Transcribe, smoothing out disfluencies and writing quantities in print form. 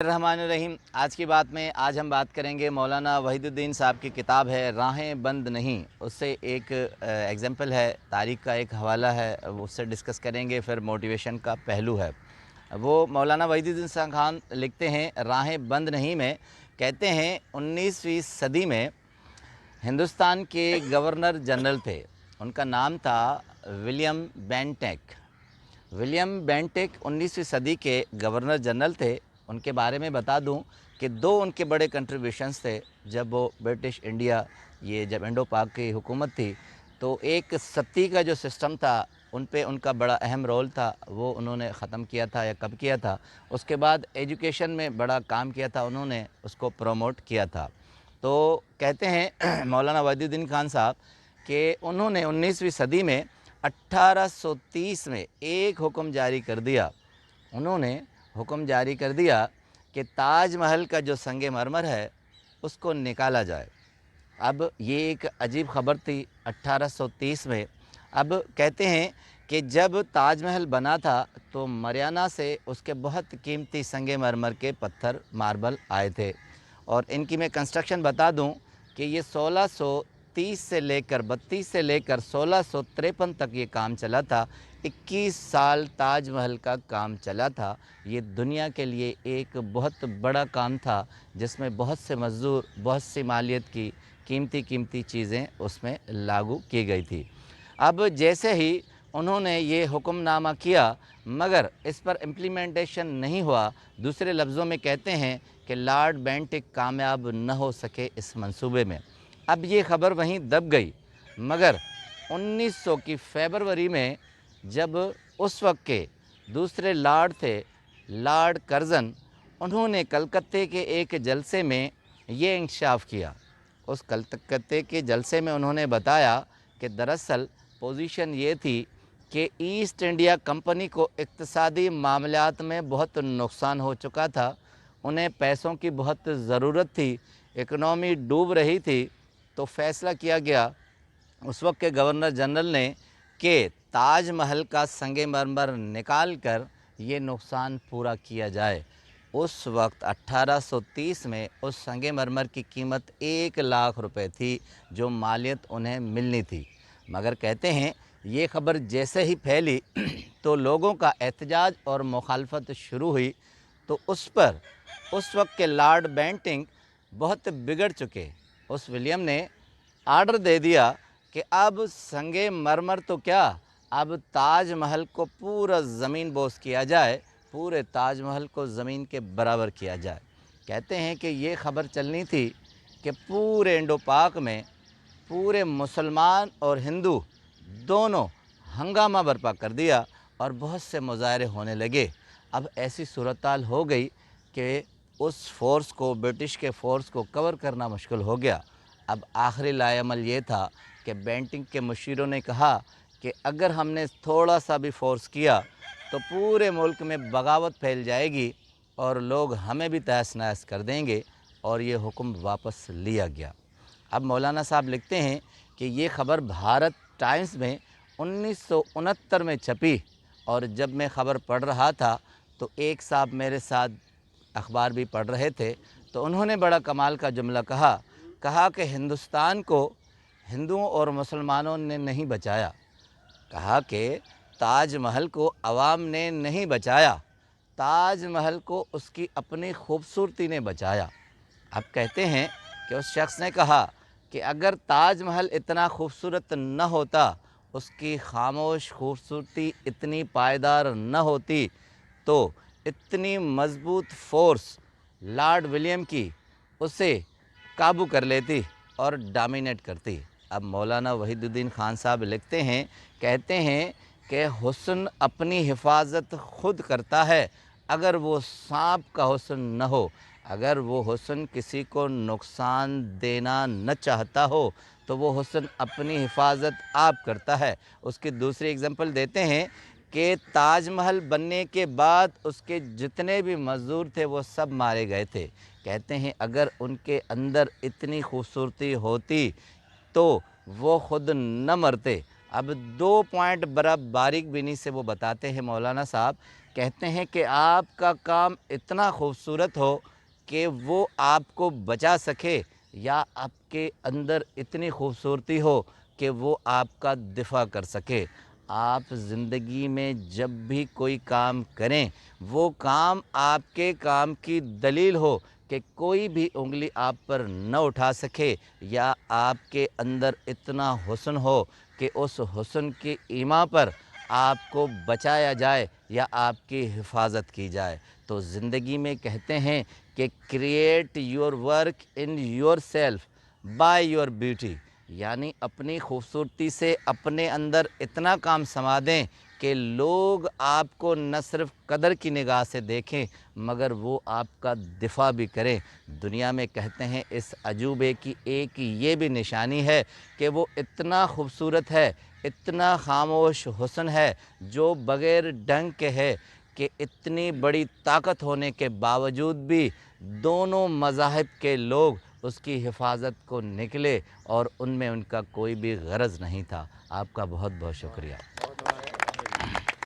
रहमान रहीम। आज की बात में आज हम बात करेंगे मौलाना वहीदुद्दीन साहब की किताब है राहें बंद नहीं। उससे एक एग्जाम्पल है, तारीख़ का एक हवाला है, उससे डिस्कस करेंगे। फिर मोटिवेशन का पहलू है। वो मौलाना वहीदुद्दीन साहब खान लिखते हैं राहें बंद नहीं में, कहते हैं 19वीं सदी में हिंदुस्तान के गवर्नर जनरल थे। उनका नाम था विलियम बेंटेक। विलियम बेंटेक 19वीं सदी के गवर्नर जनरल थे। उनके बारे में बता दूं कि दो उनके बड़े कंट्रीब्यूशंस थे जब वो ब्रिटिश इंडिया, ये जब इंडो पाक की हुकूमत थी, तो एक सत्ती का जो सिस्टम था उन पे उनका बड़ा अहम रोल था। वो उन्होंने ख़त्म किया था, या कब किया था। उसके बाद एजुकेशन में बड़ा काम किया था, उन्होंने उसको प्रमोट किया था। तो कहते हैं मौलाना वहीदुद्दीन खान साहब कि उन्होंने 19वीं सदी में 1830 में एक हुक्म जारी कर दिया। उन्होंने हुक्म जारी कर दिया कि ताज महल का जो संगे मरमर है उसको निकाला जाए। अब ये एक अजीब ख़बर थी 1830 में। अब कहते हैं कि जब ताज महल बना था तो मरियाना से उसके बहुत कीमती संगे मरमर के पत्थर, मार्बल आए थे। और इनकी मैं कंस्ट्रक्शन बता दूं कि ये 1630 से लेकर 32 से लेकर 1653 तक ये काम चला था। 21 साल ताज महल का काम चला था। ये दुनिया के लिए एक बहुत बड़ा काम था, जिसमें बहुत से मज़दूर, बहुत सी मालियत की कीमती चीज़ें उसमें लागू की गई थी। अब जैसे ही उन्होंने ये हुक्मनामा किया, मगर इस पर इम्प्लीमेंटेशन नहीं हुआ। दूसरे लफ्ज़ों में कहते हैं कि लॉर्ड बेंटिक कामयाब न हो सके इस मंसूबे में। अब ये ख़बर वहीं दब गई। मगर 1900 की फरवरी में जब उस वक्त के दूसरे लॉर्ड थे, लॉर्ड कर्ज़न, उन्होंने कलकत्ते के एक जलसे में ये इंकशाफ किया। उस कलकत्ते के जलसे में उन्होंने बताया कि दरअसल पोजीशन ये थी कि ईस्ट इंडिया कंपनी को इक़्तिसादी मामलात में बहुत नुकसान हो चुका था। उन्हें पैसों की बहुत ज़रूरत थी, इकनॉमी डूब रही थी। तो फ़ैसला किया गया उस वक्त के गवर्नर जनरल ने कि ताज महल का संगे मरमर निकाल कर ये नुकसान पूरा किया जाए। उस वक्त 1830 में उस संगे मरमर की कीमत 1 लाख रुपए थी, जो मालियत उन्हें मिलनी थी। मगर कहते हैं ये ख़बर जैसे ही फैली तो लोगों का एहतजाज और मुखालफत शुरू हुई। तो उस पर उस वक्त के लॉर्ड बेंटिक बहुत बिगड़ चुके उस विलियम ने आर्डर दे दिया कि अब संगे मरमर तो क्या, अब ताज महल को पूरा ज़मीन बोस किया जाए, पूरे ताज महल को ज़मीन के बराबर किया जाए। कहते हैं कि ये ख़बर चलनी थी कि पूरे इंडो पाक में पूरे मुसलमान और हिंदू दोनों हंगामा बर्पा कर दिया और बहुत से मुजाहरे होने लगे। अब ऐसी सूरत-हाल हो गई कि उस फ़ोर्स को, ब्रिटिश के फ़ोर्स को कवर करना मुश्किल हो गया। अब आखिरी लाएअमल ये था कि बेंटिक के मुशीरों ने कहा कि अगर हमने थोड़ा सा भी फ़ोर्स किया तो पूरे मुल्क में बगावत फैल जाएगी और लोग हमें भी तहस-नहस कर देंगे। और ये हुक्म वापस लिया गया। अब मौलाना साहब लिखते हैं कि ये ख़बर भारत टाइम्स में 1969 में छपी। और जब मैं ख़बर पढ़ रहा था तो एक साहब मेरे साथ अखबार भी पढ़ रहे थे, तो उन्होंने बड़ा कमाल का जुमला कहा कि हिंदुस्तान को हिंदुओं और मुसलमानों ने नहीं बचाया। कहा कि ताज महल को अवाम ने नहीं बचाया, ताज महल को उसकी अपनी खूबसूरती ने बचाया। अब कहते हैं कि उस शख्स ने कहा कि अगर ताज महल इतना खूबसूरत न होता, उसकी खामोश खूबसूरती इतनी पायदार न होती, तो इतनी मज़बूत फ़ोर्स लॉर्ड विलियम की उसे काबू कर लेती और डोमिनेट करती। अब मौलाना वहीदुद्दीन खान साहब लिखते हैं, कहते हैं कि हुस्न अपनी हिफाजत खुद करता है। अगर वो सांप का हुस्न न हो, अगर वो हुस्न किसी को नुकसान देना न चाहता हो, तो वो हुस्न अपनी हिफाजत आप करता है। उसकी दूसरी एग्जांपल देते हैं कि ताजमहल बनने के बाद उसके जितने भी मज़दूर थे वो सब मारे गए थे। कहते हैं अगर उनके अंदर इतनी खूबसूरती होती तो वो ख़ुद न मरते। اب 2 پوائنٹ بڑا باریک بینی سے وہ بتاتے ہیں مولانا صاحب، کہتے ہیں کہ آپ کا کام اتنا خوبصورت ہو کہ وہ آپ کو بچا سکے، یا آپ کے اندر اتنی خوبصورتی ہو کہ وہ آپ کا دفاع کر سکے۔ آپ زندگی میں جب بھی کوئی کام کریں، وہ کام آپ کے کام کی دلیل ہو کہ کوئی بھی انگلی آپ پر نہ اٹھا سکے، یا آپ کے اندر اتنا حسن ہو کہ اس حسن کی ایما پر آپ کو بچایا جائے یا آپ کی حفاظت کی جائے۔ تو زندگی میں کہتے ہیں کہ create your work in your self by your beauty, یعنی اپنی خوبصورتی سے اپنے اندر اتنا کام سما دیں کہ لوگ آپ کو نہ صرف قدر کی نگاہ سے دیکھیں مگر وہ آپ کا دفاع بھی کریں۔ دنیا میں کہتے ہیں اس عجوبے کی ایک یہ بھی نشانی ہے کہ وہ اتنا خوبصورت ہے، اتنا خاموش حسن ہے، جو بغیر ڈنگ کے ہے کہ اتنی بڑی طاقت ہونے کے باوجود بھی دونوں مذاہب کے لوگ اس کی حفاظت کو نکلے اور ان میں ان کا کوئی بھی غرض نہیں تھا۔ آپ کا بہت بہت شکریہ۔